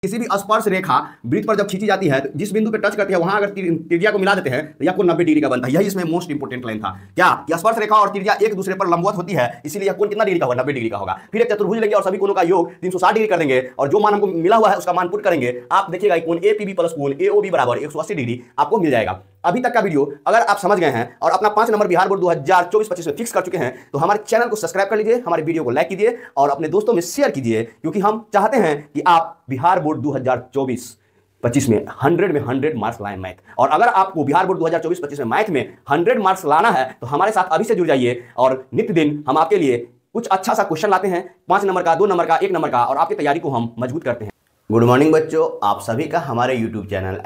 किसी भी स्पर्श रेखा वृत्त पर जब खींची जाती है तो जिस बिंदु पे टच करती है वहां अगर त्रिज्या को मिला देते हैं तो यह कोण 90 डिग्री का बनता है। यही इसमें मोस्ट इंपोर्टेंट लाइन था क्या कि स्पर्श रेखा और त्रिज्या एक दूसरे पर लंबवत होती है, इसीलिए यह कोण कितना डिग्री का होगा, 90 डिग्री का होगा। फिर एक चतुर्भुज लेंगे और सभी कोणों का योग 360 डिग्री कर देंगे और जो मान हमको मिला हुआ है उसका मान पुट करेंगे। आप देखिएगा कोण एपीबी प्लस कोण एओबी बराबर 180 डिग्री आपको मिल जाएगा। अभी तक का वीडियो अगर आप समझ गए हैं और अपना 5 नंबर बिहार बोर्ड 2024-25 में फिक्स कर चुके हैं तो हमारे चैनल को सब्सक्राइब कर लीजिए, हमारे वीडियो को लाइक कीजिए और अपने दोस्तों में शेयर कीजिए, क्योंकि हम चाहते हैं कि आप बिहार बोर्ड 2024-25 में 100 में 100 मार्क्स लाएं मैथ। और अगर आपको बिहार बोर्ड 2024-25 में मैथ में 100 मार्क्स लाना है तो हमारे साथ अभी से जुड़ जाइए और नित्य दिन हम आपके लिए कुछ अच्छा सा क्वेश्चन लाते हैं, 5 नंबर का, 2 नंबर का, 1 नंबर का, और आपकी तैयारी को हम मजबूत करते हैं। गुड मॉर्निंग बच्चों, आप सभी का हमारे YouTube चैनल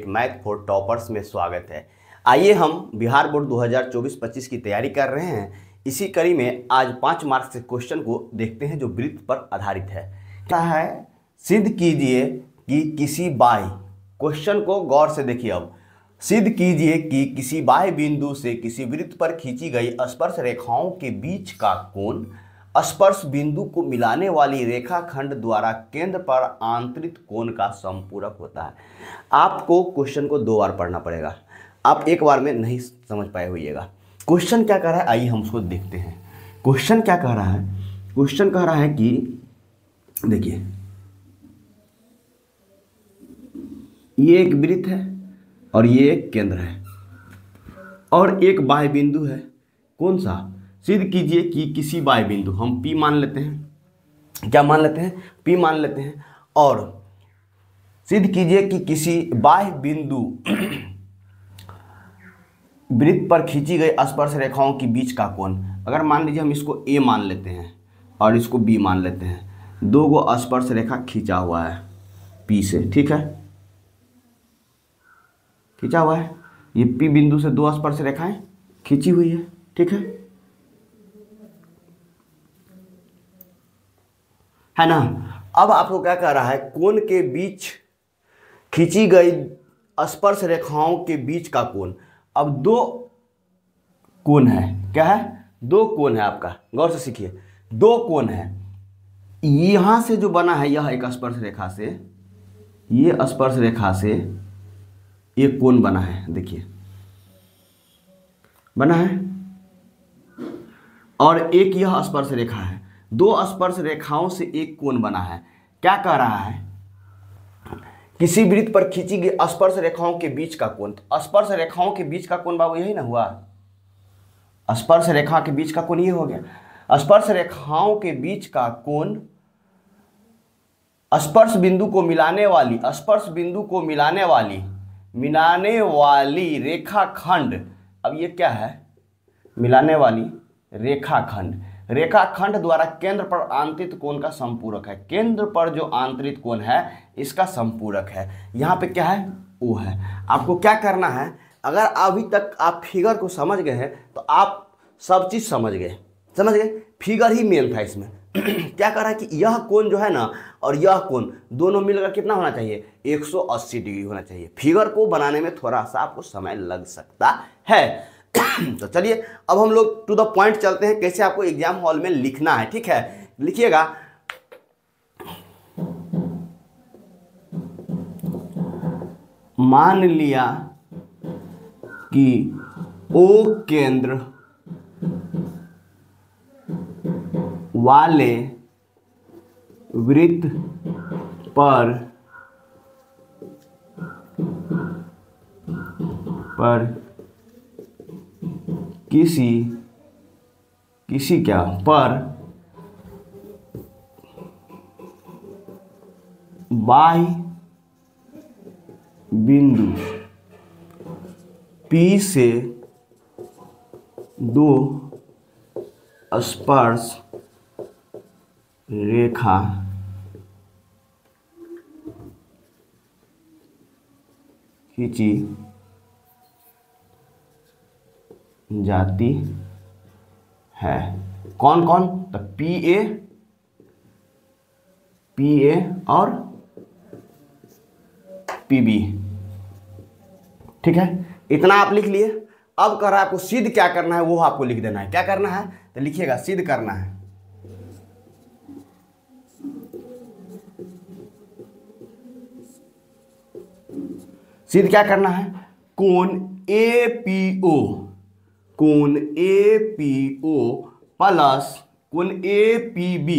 @math4toppers में स्वागत है। आइए हम बिहार बोर्ड 2024-25 की तैयारी कर रहे हैं। इसी कड़ी में आज 5 मार्क्स के क्वेश्चन को देखते हैं जो वृत्त पर आधारित है। क्या है, सिद्ध कीजिए कि किसी बाह्य, क्वेश्चन को गौर से देखिए, अब सिद्ध कीजिए कि किसी बाह्य बिंदु से किसी वृत्त पर खींची गई स्पर्श रेखाओं के बीच का कोण स्पर्श बिंदु को मिलाने वाली रेखाखंड द्वारा केंद्र पर आंतरिक कोण का समपूरक होता है। आपको क्वेश्चन को 2 बार पढ़ना पड़ेगा, आप एक बार में नहीं समझ पाए होइएगा। क्वेश्चन क्या कह रहा है, आइए हम उसको देखते हैं। क्वेश्चन क्या कह रहा है, क्वेश्चन कह रहा है कि देखिए ये एक वृत्त है और ये एक केंद्र है और एक बाह्य बिंदु है। कौन सा? सिद्ध कीजिए कि किसी बाह्य बिंदु, हम P मान लेते हैं, क्या मान लेते हैं? P मान लेते हैं। और सिद्ध कीजिए कि किसी बाह्य बिंदु वृत्त पर खींची गई स्पर्श रेखाओं के बीच का कोण, अगर मान लीजिए हम इसको A मान लेते हैं और इसको B मान लेते हैं, 2 गो स्पर्श रेखा खींचा हुआ है P से, ठीक है, खींचा हुआ है, ये P बिंदु से 2 स्पर्श रेखाएं खींची हुई है, ठीक है ना। अब आपको क्या कह रहा है, कोण के बीच खींची गई स्पर्श रेखाओं के बीच का कोण। अब 2 कोण है, क्या है? 2 कोण है आपका, गौर से सीखिए, 2 कोण है। यहां से जो बना है, यह एक स्पर्श रेखा से, ये स्पर्श रेखा से एक कोण बना है, देखिए बना है, और एक यह स्पर्श रेखा है। 2 स्पर्श रेखाओं से एक कोण बना है। क्या कह रहा है, किसी वृत्त पर खींची गई स्पर्श रेखाओं के बीच का कोण। स्पर्श रेखाओं के बीच का कोण बाबू यही ना हुआ, स्पर्श रेखा के बीच का कोण ये हो गया। स्पर्श रेखाओं के बीच का कोण स्पर्श बिंदु को मिलाने वाली, स्पर्श बिंदु को मिलाने वाली रेखाखंड। अब ये क्या है, मिलाने वाली रेखाखंड, रेखाखंड द्वारा केंद्र पर आंतरिक कोण का संपूरक है। केंद्र पर जो आंतरिक कोण है इसका संपूरक है। यहाँ पे क्या है, O है। आपको क्या करना है, अगर अभी तक आप फिगर को समझ गए हैं तो आप सब चीज समझ गए, फिगर ही मेन था इसमें। क्या कर रहा है कि यह कोण जो है ना और यह कोण दोनों मिलकर कितना होना चाहिए, 180 डिग्री होना चाहिए। फिगर को बनाने में थोड़ा सा आपको समय लग सकता है। तो चलिए अब हम लोग टू द पॉइंट चलते हैं, कैसे आपको एग्जाम हॉल में लिखना है, ठीक है। लिखिएगा, मान लिया कि O केंद्र वाले वृत्त पर किसी क्या पर बाह्य बिंदु P से 2 स्पर्श रेखा खींची जाती है। कौन कौन? तो PA और PB, ठीक है। इतना आप लिख लिए। अब कह रहा है आपको सिद्ध क्या करना है, वो आपको लिख देना है। क्या करना है, तो लिखिएगा, सिद्ध करना है सिद्ध क्या करना है, कोण APO, कोण APO प्लस कोण APB,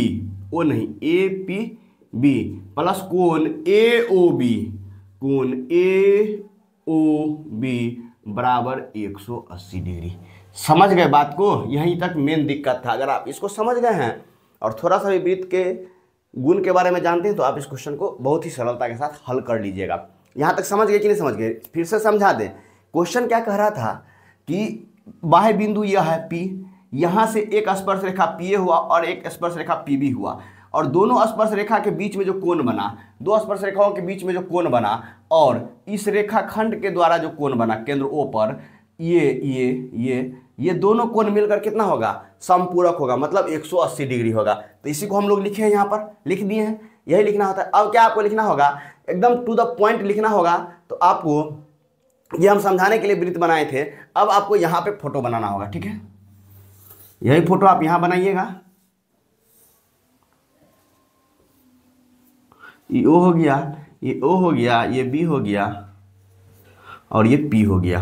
ओ नहीं APB प्लस कोण AOB, कोण AOB बराबर 180 डिग्री। समझ गए बात को? यहीं तक मेन दिक्कत था। अगर आप इसको समझ गए हैं और थोड़ा सा भी वृत्त के गुण के बारे में जानते हैं तो आप इस क्वेश्चन को बहुत ही सरलता के साथ हल कर लीजिएगा। यहाँ तक समझ गए कि नहीं समझ गए? फिर से समझा दें। क्वेश्चन क्या कह रहा था कि बाह्य बिंदु यह है P, यहाँ से एक स्पर्श रेखा PA हुआ और एक स्पर्श रेखा PB हुआ, और दोनों स्पर्श रेखा के बीच में जो कोण बना, दो स्पर्श रेखाओं के बीच में जो कोण बना और इस रेखा खंड के द्वारा जो कोण बना केंद्र O पर, ये दोनों कोण मिलकर कितना होगा, समपूरक होगा, मतलब 180 डिग्री होगा। तो इसी को हम लोग लिखे हैं, यहाँ पर लिख दिए हैं, यही लिखना होता है। अब क्या आपको लिखना होगा, एकदम टू द पॉइंट लिखना होगा। तो आपको ये हम समझाने के लिए वृत्त बनाए थे, अब आपको यहाँ पे फोटो बनाना होगा, ठीक है? यही फोटो आप यहाँ बनाइएगा। ये O हो गया, ये O हो गया, ये B हो गया और ये P हो गया,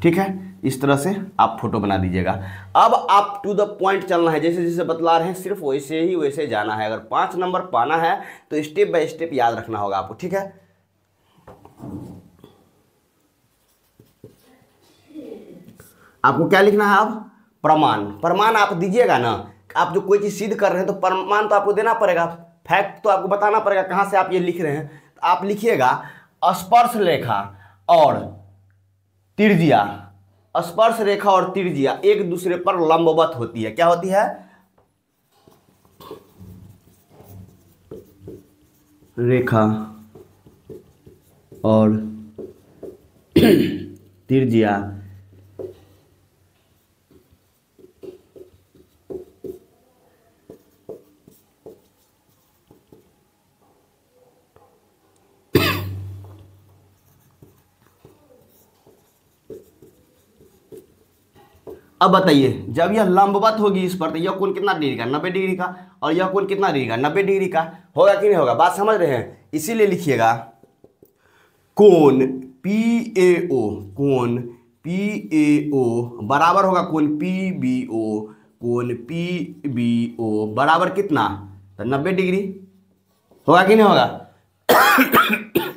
ठीक है? इस तरह से आप फोटो बना दीजिएगा। अब आप टू द पॉइंट चलना है, जैसे जैसे बतला रहे हैं सिर्फ वैसे ही वैसे जाना है। अगर 5 नंबर पाना है तो स्टेप बाय स्टेप याद रखना होगा आपको, ठीक है? आपको क्या लिखना है अब, प्रमाण। प्रमाण आप दीजिएगा ना, आप जो कोई चीज सिद्ध कर रहे हैं तो प्रमाण तो आपको देना पड़ेगा, फैक्ट तो आपको बताना पड़ेगा कहाँ से आप ये लिख रहे हैं। तो आप लिखिएगा स्पर्श रेखा और त्रिज्या, स्पर्श रेखा और त्रिज्या एक दूसरे पर लंबवत होती है। क्या होती है, रेखा और त्रिज्या अब बताइए, जब यह लंबवत होगी इस पर तो यह कोण कितना डिग्री का, 90 डिग्री का, और यह कोण कितना डिग्री का, 90 डिग्री का। होगा कि नहीं होगा? बात समझ रहे हैं? इसीलिए लिखिएगा कोण PAO, कोण PAO बराबर होगा कोण PBO, कोण PBO बराबर कितना, तो 90 डिग्री। होगा कि नहीं होगा?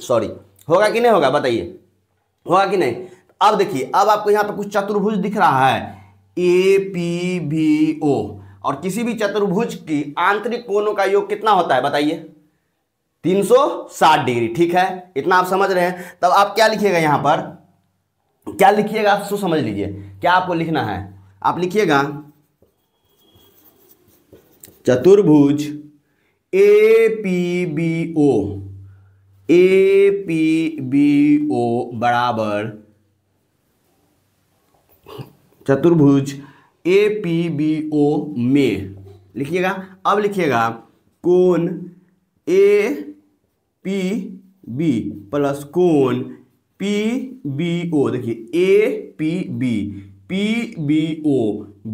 सॉरी, होगा कि नहीं होगा? बताइए, होगा कि नहीं? अब देखिए, अब आपको यहाँ पे कुछ चतुर्भुज दिख रहा है APBO, और किसी भी चतुर्भुज की आंतरिक कोणों का योग कितना होता है बताइए, 360 डिग्री, ठीक है? इतना आप समझ रहे हैं? तब आप क्या लिखिएगा यहाँ पर, क्या लिखिएगा आप सो समझ लीजिए। क्या आपको लिखना है, आप लिखिएगा चतुर्भुज APBO, APBO बराबर चतुर्भुज APBO में लिखिएगा। अब लिखिएगा कोण APB प्लस कोण PBO। देखिए APB, PBO,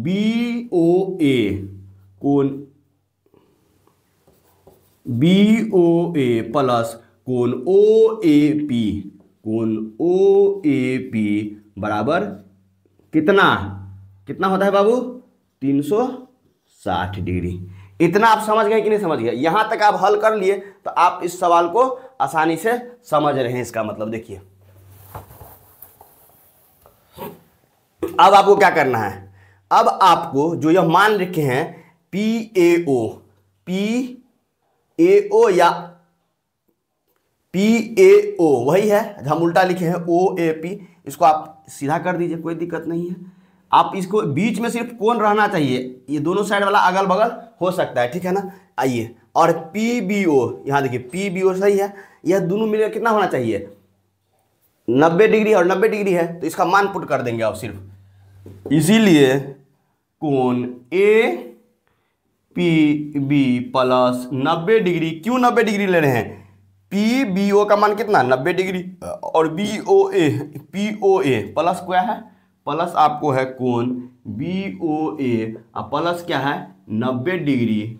BOA, कोण BOA प्लस कोण OAP, कोण OAP बराबर कितना, कितना होता है बाबू, 360 डिग्री। इतना आप समझ गए कि नहीं समझ गए? यहां तक आप हल कर लिए तो आप इस सवाल को आसानी से समझ रहे हैं। इसका मतलब देखिए, अब आपको क्या करना है, अब आपको जो यह मान रखे हैं PAO या PAO वही है, हम उल्टा लिखे हैं OAP, इसको आप सीधा कर दीजिए, कोई दिक्कत नहीं है। आप इसको बीच में सिर्फ कोण रहना चाहिए, ये दोनों साइड वाला अगल बगल हो सकता है, ठीक है ना? आइए, और PBO, यहाँ देखिए PBO सही है, यह दोनों मिलकर कितना होना चाहिए, 90 डिग्री और 90 डिग्री है, तो इसका मान पुट कर देंगे आप सिर्फ। इसीलिए कोण APB प्लस 90 डिग्री, क्यों 90 डिग्री ले रहे हैं, PBO का मान कितना, 90 डिग्री, और POA प्लस क्या है, प्लस आपको है कोण BOA और प्लस क्या है 90 डिग्री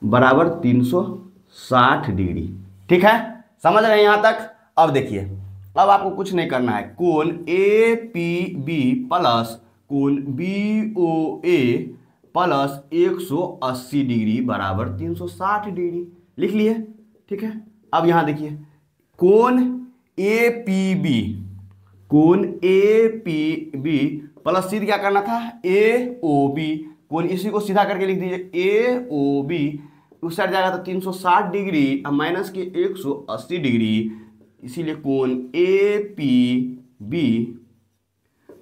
बराबर 360 डिग्री। ठीक है, समझ रहे हैं यहाँ तक? अब देखिए, अब आपको कुछ नहीं करना है, कोण ए पी बी प्लस कोण बी ओ ए प्लस 180 डिग्री बराबर 360 डिग्री लिख लिए। ठीक है, अब यहां देखिए कोण ए पी बी, कोण ए पी बी प्लस सीधे क्या करना था ए ओ बी, कोण इसी को सीधा करके लिख दीजिए ए ओ बी, उस साइड जाएगा तो 360 डिग्री माइनस के 180 डिग्री, इसीलिए कोण ए पी बी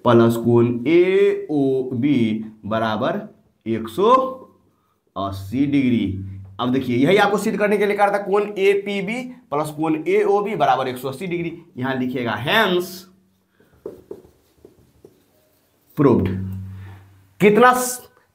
प्लस कोण ए ओ बी बराबर 180 डिग्री। अब देखिए यही आपको सिद्ध करने के लिए कहा था, कोण ए पी बी प्लस कोण ए ओ बी बराबर 180 डिग्री। यहां लिखिएगा हैंस प्रूव्ड। कितना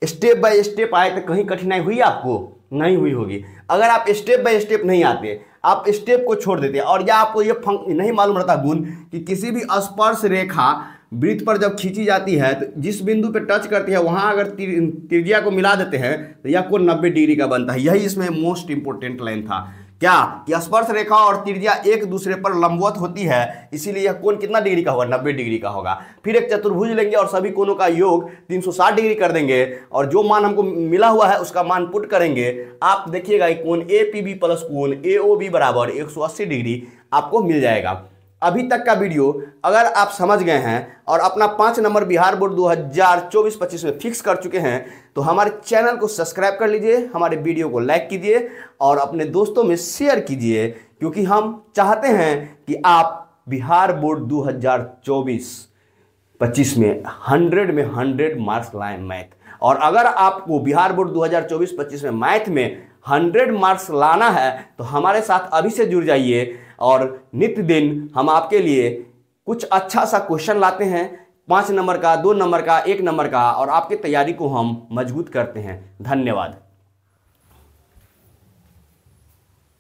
स्टेप बाय स्टेप आए तो कहीं कठिनाई हुई आपको? नहीं हुई होगी। अगर आप स्टेप बाय स्टेप नहीं आते, आप स्टेप को छोड़ देते और या आपको ये नहीं मालूम रहता गुण कि किसी भी स्पर्श रेखा वृत्त पर जब खींची जाती है तो जिस बिंदु पे टच करती है वहां अगर त्रिज्या को मिला देते हैं तो यह कोण 90 डिग्री का बनता है। यही इसमें मोस्ट इंपोर्टेंट लाइन था, क्या कि स्पर्श रेखा और त्रिज्या एक दूसरे पर लंबवत होती है, इसीलिए यह कोण कितना डिग्री का होगा? 90 डिग्री का होगा। फिर एक चतुर्भुज लेंगे और सभी कोणों का योग 360 डिग्री कर देंगे और जो मान हमको मिला हुआ है उसका मान पुट करेंगे। आप देखिएगा कोण ए पी बी प्लस कोण ए ओ बी बराबर 180 डिग्री आपको मिल जाएगा। अभी तक का वीडियो अगर आप समझ गए हैं और अपना 5 नंबर बिहार बोर्ड 2024-25 में फिक्स कर चुके हैं तो हमारे चैनल को सब्सक्राइब कर लीजिए, हमारे वीडियो को लाइक कीजिए और अपने दोस्तों में शेयर कीजिए, क्योंकि हम चाहते हैं कि आप बिहार बोर्ड 2024-25 में 100 मार्क्स लाएं मैथ। और अगर आपको बिहार बोर्ड 2024-25 में मैथ में 100 मार्क्स लाना है तो हमारे साथ अभी से जुड़ जाइए और नित्य दिन हम आपके लिए कुछ अच्छा सा क्वेश्चन लाते हैं, 5 नंबर का, 2 नंबर का, 1 नंबर का, और आपकी तैयारी को हम मजबूत करते हैं। धन्यवाद।